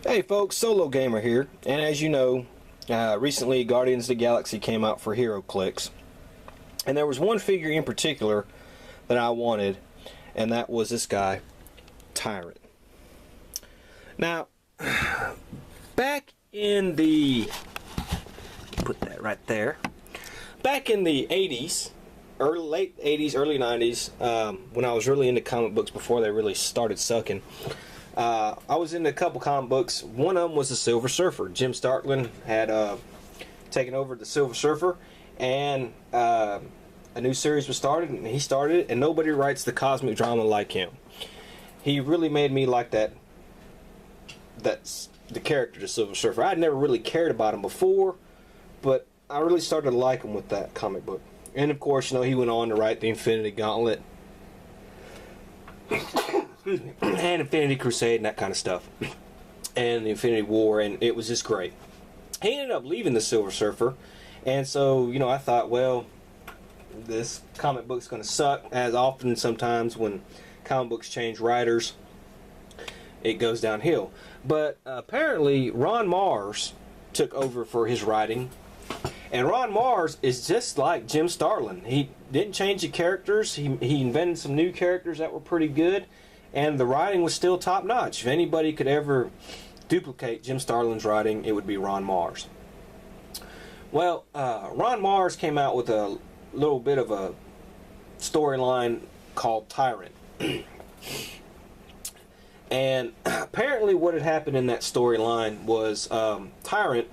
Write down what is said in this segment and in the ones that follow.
Hey folks, SoloGamer here, and as you know, recently Guardians of the Galaxy came out for heroclix, and there was one figure in particular that I wanted, and that was this guy, Tyrant. Now, back in the, put that right there, back in the 80s, late 80s, early 90s, when I was really into comic books before they really started sucking, I was into a couple comic books. One of them was the Silver Surfer. Jim Starlin had taken over the Silver Surfer, and a new series was started, and he started it, and nobody writes the cosmic drama like him. He really made me like that's the character, the Silver Surfer. I'd never really cared about him before, but I really started to like him with that comic book. And of course, you know, he went on to write the Infinity Gauntlet and Infinity Crusade and that kind of stuff, and the Infinity War, and it was just great. He ended up leaving the Silver Surfer, and so, you know, I thought, well, this comic book's going to suck, as often sometimes when comic books change writers, it goes downhill. But apparently Ron Mars took over for his writing, and Ron Mars is just like Jim Starlin. He didn't change the characters. He invented some new characters that were pretty good, and the writing was still top-notch. If anybody could ever duplicate Jim Starlin's writing, it would be Ron Mars. Well, Ron Mars came out with a little bit of a storyline called Tyrant. And apparently what had happened in that storyline was Tyrant,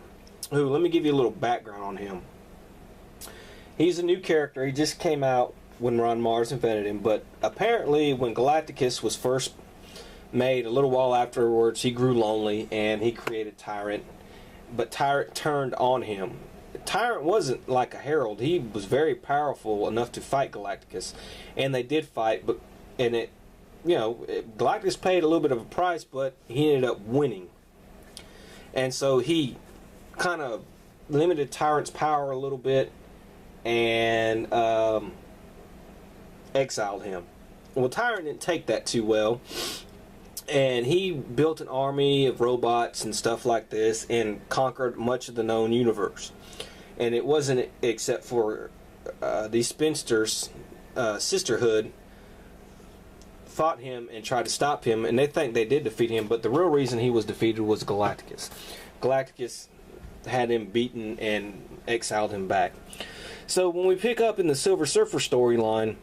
who, let me give you a little background on him. He's a new character. He just came out when Ron Mars invented him, but apparently when Galacticus was first made, a little while afterwards, he grew lonely and he created Tyrant, but Tyrant turned on him. Tyrant wasn't like a herald. He was very powerful enough to fight Galacticus, and they did fight, but Galacticus paid a little bit of a price, but he ended up winning. And so he kind of limited Tyrant's power a little bit and exiled him. Well, Tyrant didn't take that too well, and he built an army of robots and stuff like this and conquered much of the known universe. And it wasn't except for these spinsters, Sisterhood, fought him and tried to stop him, and they think they did defeat him, but the real reason he was defeated was Galacticus. Galacticus had him beaten and exiled him back. So when we pick up in the Silver Surfer storyline,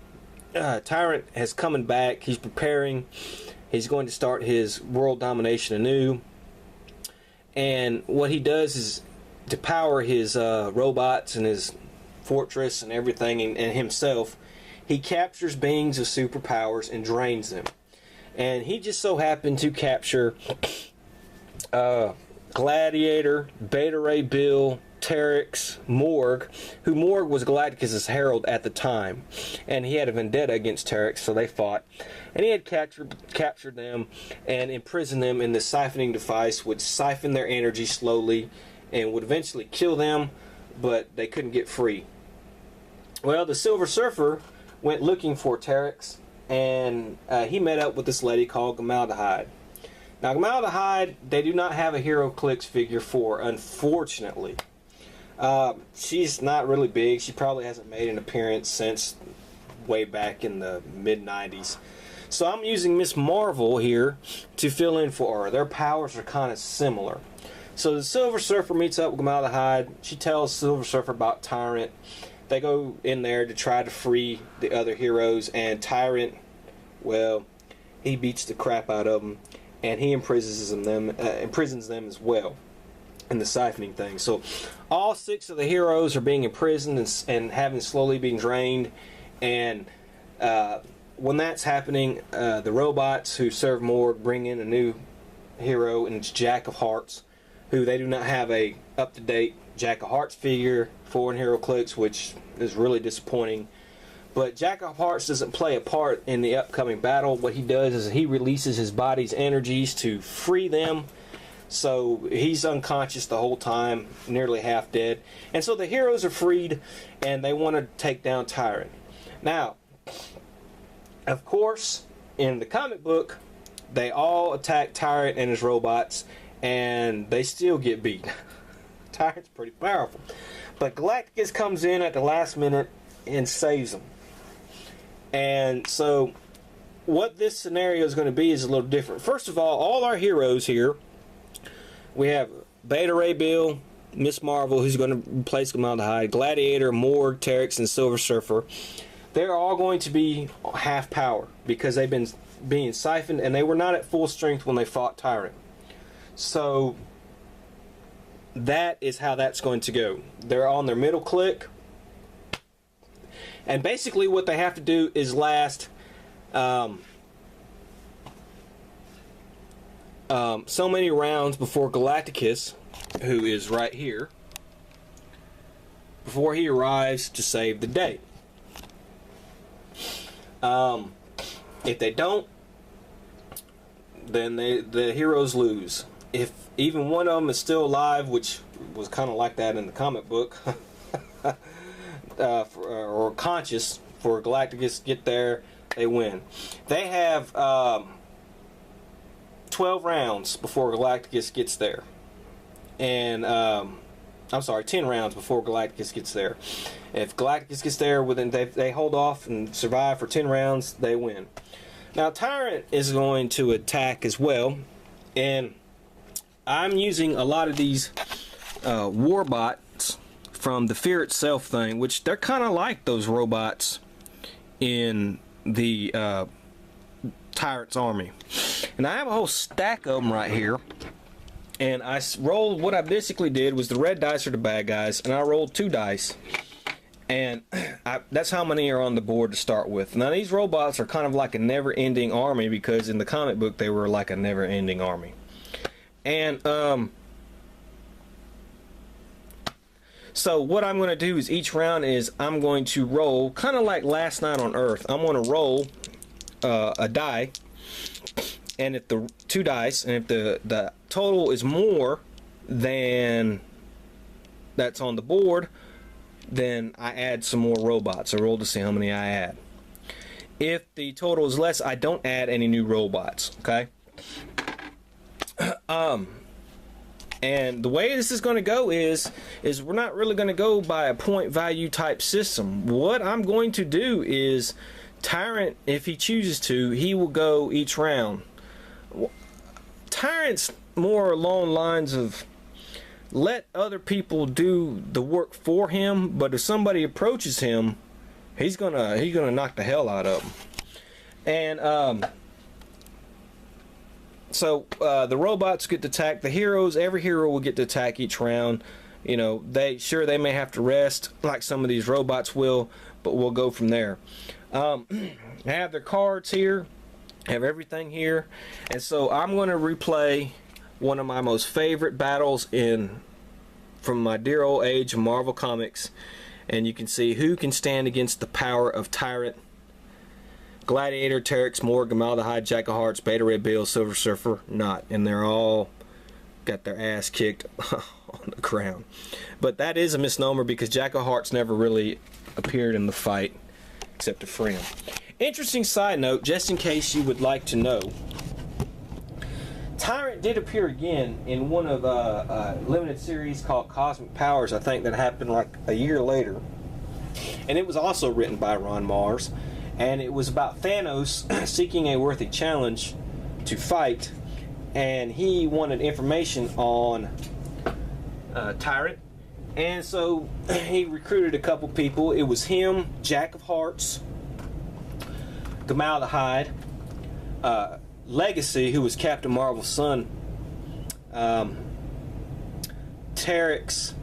Tyrant has coming back. He's preparing. He's going to start his world domination anew. And what he does is to power his robots and his fortress and everything and himself, he captures beings of superpowers and drains them. And he just so happened to capture Gladiator, Beta Ray Bill, Terex, Morg, who Morg was Galacticus' herald at the time, and he had a vendetta against Terex, so they fought, and he had captured them and imprisoned them in this siphoning device, which siphoned their energy slowly and would eventually kill them, but they couldn't get free. Well, the Silver Surfer went looking for Terex, and he met up with this lady called Gamaldahide. Now, Gamaldahide, they do not have a heroclix figure for, unfortunately. She's not really big. She probably hasn't made an appearance since way back in the mid-90s. So I'm using Miss Marvel here to fill in for her. Their powers are kind of similar. So the Silver Surfer meets up with Gamaldahide. She tells Silver Surfer about Tyrant. They go in there to try to free the other heroes, and Tyrant, well, he beats the crap out of them, and he imprisons them as well in the siphoning thing. So all 6 of the heroes are being imprisoned and having slowly being drained, and when that's happening, the robots who serve Morg bring in a new hero, and it's Jack of Hearts, who they do not have a up-to-date Jack of Hearts figure for in heroclix, which is really disappointing. But Jack of Hearts doesn't play a part in the upcoming battle. What he does is he releases his body's energies to free them. So he's unconscious the whole time, nearly half dead. And so the heroes are freed, and they want to take down Tyrant. Now, of course, in the comic book, they all attack Tyrant and his robots, and they still get beat. Tyrant's pretty powerful. But Galacticus comes in at the last minute and saves them. And so what this scenario is going to be is a little different. First of all our heroes here, we have Beta Ray Bill, Miss Marvel, who's going to replace Gamalda, Gladiator, Morg, Terex, and Silver Surfer. They're all going to be half power because they've been being siphoned, and they were not at full strength when they fought Tyrant. So that is how that's going to go. They're on their middle click, and basically what they have to do is last so many rounds before Galacticus, who is right here, before he arrives to save the day. If they don't, then the heroes lose. If even one of them is still alive, which was kind of like that in the comic book, or conscious, for Galacticus to get there, they win. They have 12 rounds before Galacticus gets there. And, I'm sorry, 10 rounds before Galacticus gets there. If Galacticus gets there, within they hold off and survive for 10 rounds, they win. Now, Tyrant is going to attack as well. And I'm using a lot of these warbots from the Fear Itself thing, which they're kind of like those robots in the Tyrant's army. And I have a whole stack of them right here. And I rolled, what I basically did was the red dice are the bad guys, and I rolled 2 dice. And that's how many are on the board to start with. Now, these robots are kind of like a never-ending army, because in the comic book they were like a never-ending army. And so what I'm going to do is each round is I'm going to roll, kind of like last night on Earth, I'm going to roll a die, and if the 2 dice, and if the total is more than that's on the board, then I add some more robots. I roll to see how many I add. If the total is less, I don't add any new robots. Okay. And the way this is going to go is we're not really going to go by a point value type system. What I'm going to do is Tyrant, if he chooses to, he will go each round. Tyrant's more along lines of let other people do the work for him, but if somebody approaches him, he's gonna knock the hell out of them. And so the robots get to attack the heroes. Every hero will get to attack each round. You know, they may have to rest like some of these robots will, but we'll go from there. I have their cards here, have everything here, and so I'm going to replay one of my most favorite battles from my dear old age of Marvel Comics, and you can see who can stand against the power of Tyrant. Gladiator, Terex, Morg, Gamalda, Jack of Hearts, Beta Ray Bill, Silver Surfer, not, and they're all got their ass kicked on the ground. But that is a misnomer, because Jack of Hearts never really appeared in the fight except to free him. Interesting side note, just in case you would like to know, Tyrant did appear again in one of a limited series called Cosmic Powers, I think, that happened like a year later. And it was also written by Ron Mars. And it was about Thanos seeking a worthy challenge to fight. And he wanted information on Tyrant. And so he recruited a couple people. It was him, Jack of Hearts, Gamalda, Legacy, who was Captain Marvel's son, Terex,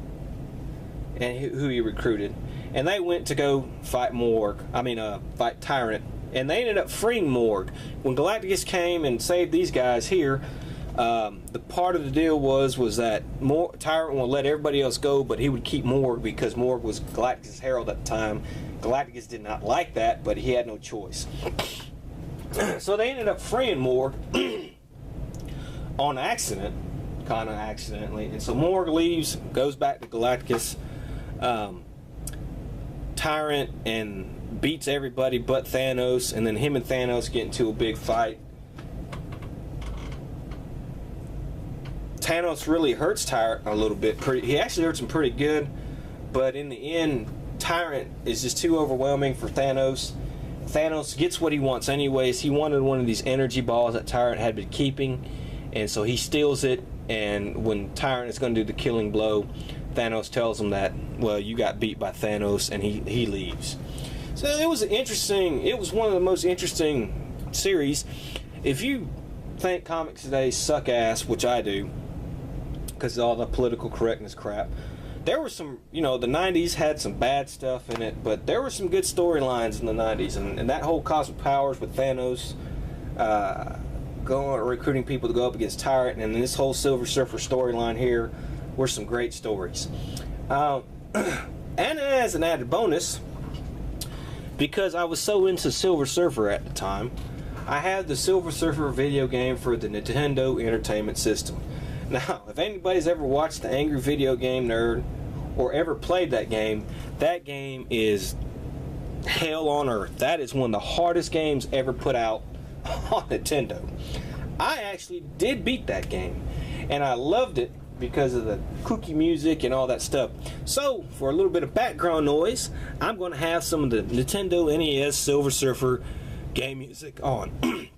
and who he recruited, and they went to go fight fight Tyrant, and they ended up freeing Morg. When Galacticus came and saved these guys here, the part of the deal was that Tyrant would let everybody else go, but he would keep Morg because Morg was Galacticus' herald at the time. Galacticus did not like that, but he had no choice. So they ended up freeing Morg on accident, kind of accidentally. And so Morg leaves, goes back to Galacticus, Tyrant, and beats everybody but Thanos. And then him and Thanos get into a big fight. Thanos really hurts Tyrant a little bit. He actually hurts him pretty good, but in the end, Tyrant is just too overwhelming for Thanos. Thanos gets what he wants anyways. He wanted one of these energy balls that Tyrant had been keeping, and so he steals it, and when Tyrant is going to do the killing blow, Thanos tells him that, well, you got beat by Thanos, and he leaves. So it was one of the most interesting series. If you think comics today suck ass, which I do, because of all the political correctness crap, there were some, the 90s had some bad stuff in it, but there were some good storylines in the 90s, and that whole Cosmic Powers with Thanos recruiting people to go up against Tyrant, and this whole Silver Surfer storyline here were some great stories. And as an added bonus, because I was so into Silver Surfer at the time, I had the Silver Surfer video game for the Nintendo Entertainment System. Now, if anybody's ever watched the Angry Video Game Nerd or ever played that game is hell on earth. That is one of the hardest games ever put out on Nintendo. I actually did beat that game, and I loved it because of the kooky music and all that stuff. So, for a little bit of background noise, I'm going to have some of the Nintendo NES Silver Surfer game music on.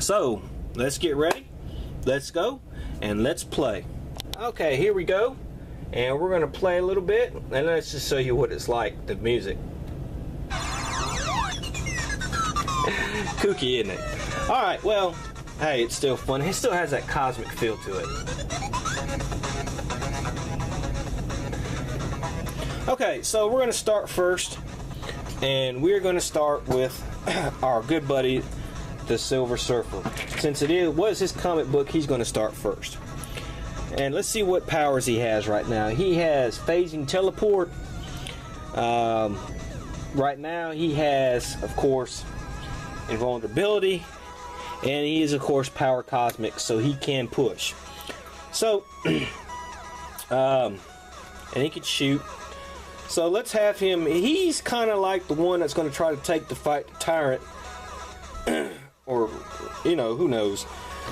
So, let's get ready, let's go, and let's play. Okay, here we go, and we're going to play a little bit, and let's just show you what it's like, the music. Kooky, isn't it? Alright, well, hey, it's still fun. It still has that cosmic feel to it. Okay, so we're going to start first, and we're going to start with our good buddy, the Silver Surfer. Since it was his comic book, he's going to start first. And let's see what powers he has right now. He has phasing teleport. Right now he has, of course, invulnerability, and he is, of course, power cosmic, so he can push. So, and he can shoot. So let's have him. He's kind of like the one that's going to try to take the fight to Tyrant, or who knows.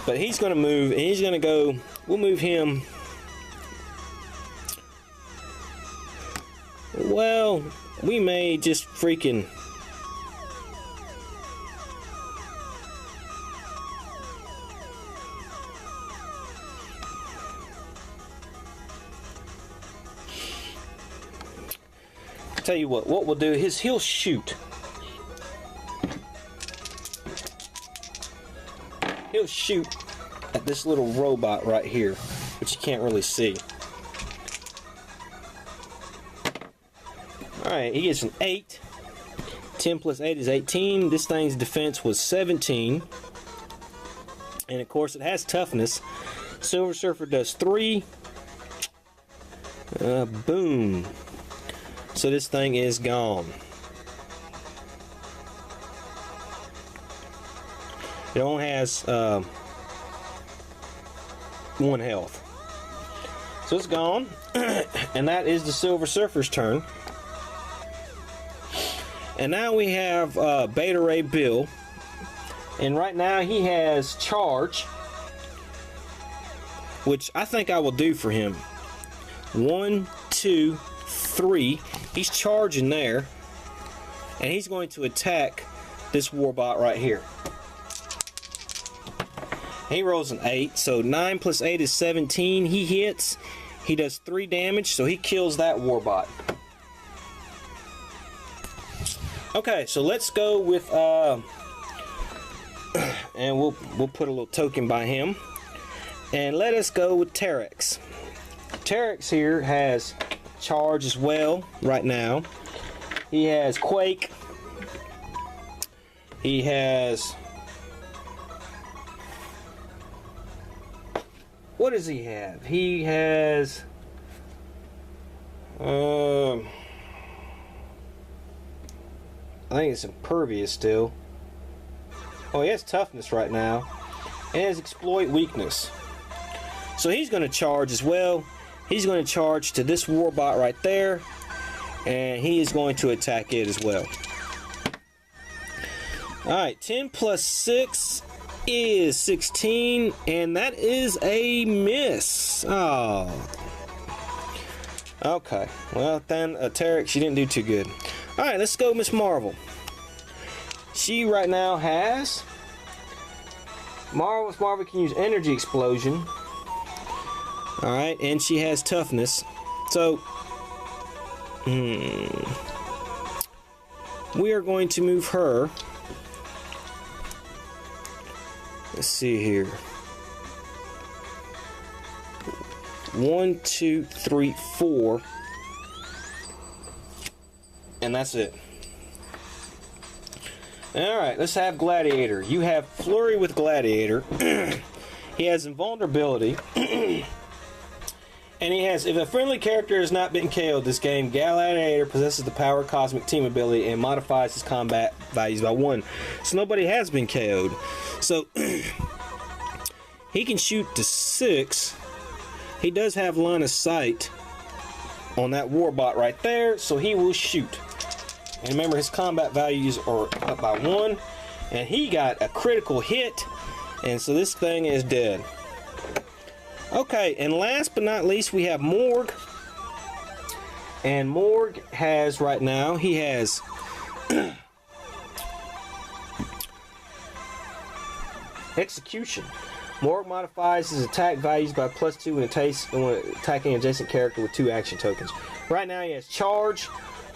But he's going to move, and he's going to go. We'll move him. Well, we may just freaking. Tell you what we'll do is he'll shoot. He'll shoot at this little robot right here, which you can't really see. Alright, he gets an 8. 10 plus 8 is 18. This thing's defense was 17. And of course it has toughness. Silver Surfer does 3. Boom. So this thing is gone. It only has 1 health. So it's gone. And that is the Silver Surfer's turn. And now we have Beta Ray Bill. And right now he has charge, which I think I will do for him. 1, 2, 3. He's charging there, and he's going to attack this warbot right here. He rolls an 8, so 9 plus 8 is 17. He hits. He does 3 damage, so he kills that warbot. Okay, so let's go with and we'll put a little token by him, and let us go with Terex. Terex here has charge as well right now. He has Quake. He has, what does he have? He has I think it's impervious still. Oh, he has toughness right now, and has exploit weakness. So he's going to charge as well. He's going to charge to this warbot right there, and he is going to attack it as well. Alright, 10 plus 6 is 16, and that is a miss. Oh. Okay, well then, Tarek, she didn't do too good. Alright, let's go Miss Marvel. She right now has... Marvel can use energy explosion. Alright, and she has toughness. So, we are going to move her. Let's see here. 1, 2, 3, 4. And that's it. Alright, let's have Gladiator. You have Flurry with Gladiator. He has Invulnerability. And he has, if a friendly character has not been KO'd this game, Gladiator possesses the power Cosmic Team ability and modifies his combat values by 1. So nobody has been KO'd. So he can shoot to 6. He does have line of sight on that Warbot right there, so he will shoot. And remember, his combat values are up by 1. And he got a critical hit, and so this thing is dead. Okay, and last but not least, we have Morg. And Morg has, right now, he has Execution. Morg modifies his attack values by +2 when attacking an adjacent character with 2 action tokens. Right now he has Charge,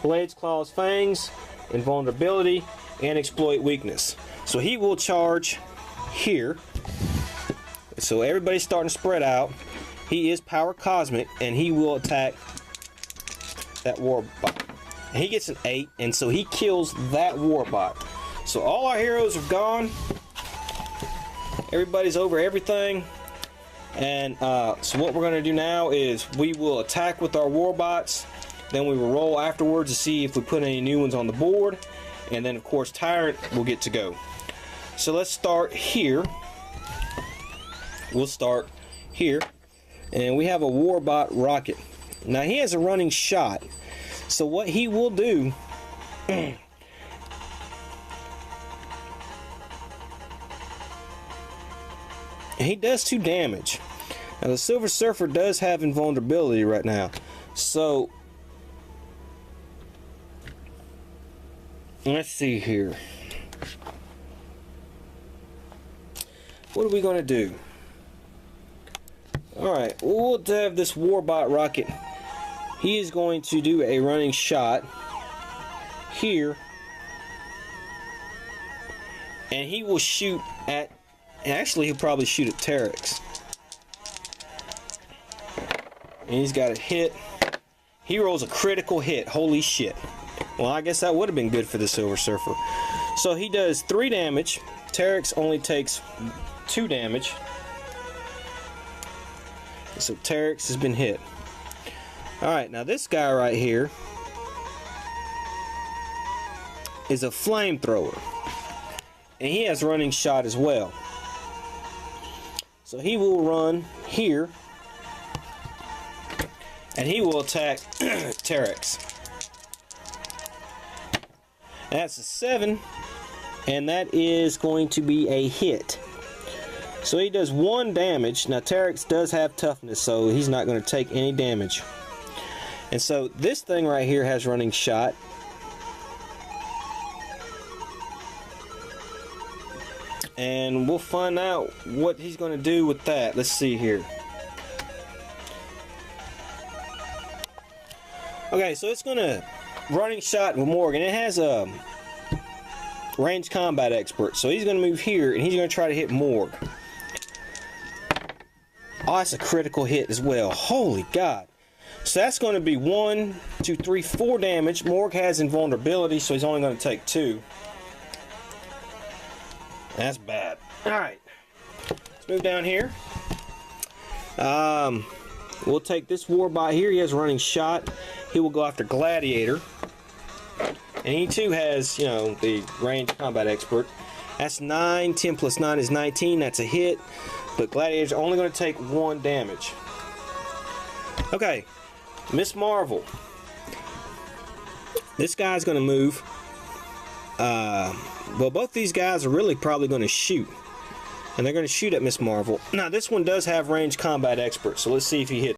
Blades, Claws, Fangs, Invulnerability, and Exploit Weakness. So he will charge here. So everybody's starting to spread out. He is Power Cosmic, and he will attack that Warbot. And he gets an 8, and so he kills that Warbot. So all our heroes are gone. Everybody's over everything. And so what we're going to do now is we will attack with our Warbots. Then we will roll afterwards to see if we put any new ones on the board. And then, of course, Tyrant will get to go. So let's start here. We'll start here, and we have a Warbot Rocket. Now he has a running shot, so what he will do he does 2 damage. Now the Silver Surfer does have invulnerability right now, so let's see here. What are we going to do? Alright, we'll have this Warbot Rocket. He is going to do a running shot here. And he will shoot at... Actually, he'll probably shoot at Terex. And he's got a hit. He rolls a critical hit. Holy shit. Well, I guess that would have been good for the Silver Surfer. So he does 3 damage. Terex only takes 2 damage. So Terex has been hit. Alright, now this guy right here is a flamethrower. And he has running shot as well. So he will run here. And he will attack Terex. That's a 7. And that is going to be a hit. So he does 1 damage. Now Terex does have toughness, so he's not going to take any damage. And so this thing right here has running shot. And we'll find out what he's going to do with that. Let's see here. Okay, so it's going to running shot with Morgan. It has a ranged combat expert. So he's going to move here and he's going to try to hit Morg. Oh, that's a critical hit as well. Holy God. So that's going to be 1, 2, 3, 4 damage. Morg has invulnerability, so he's only going to take 2. That's bad. Alright. Let's move down here. We'll take this Warbot here. He has a running shot. He will go after Gladiator. And he too has, you know, the ranged combat expert. That's 9. 10 plus 9 is 19. That's a hit. But Gladiator's only going to take 1 damage. Okay. Miss Marvel. This guy's going to move. Well, both these guys are really probably going to shoot. And they're going to shoot at Miss Marvel. Now, this one does have range combat expert, so let's see if he hits.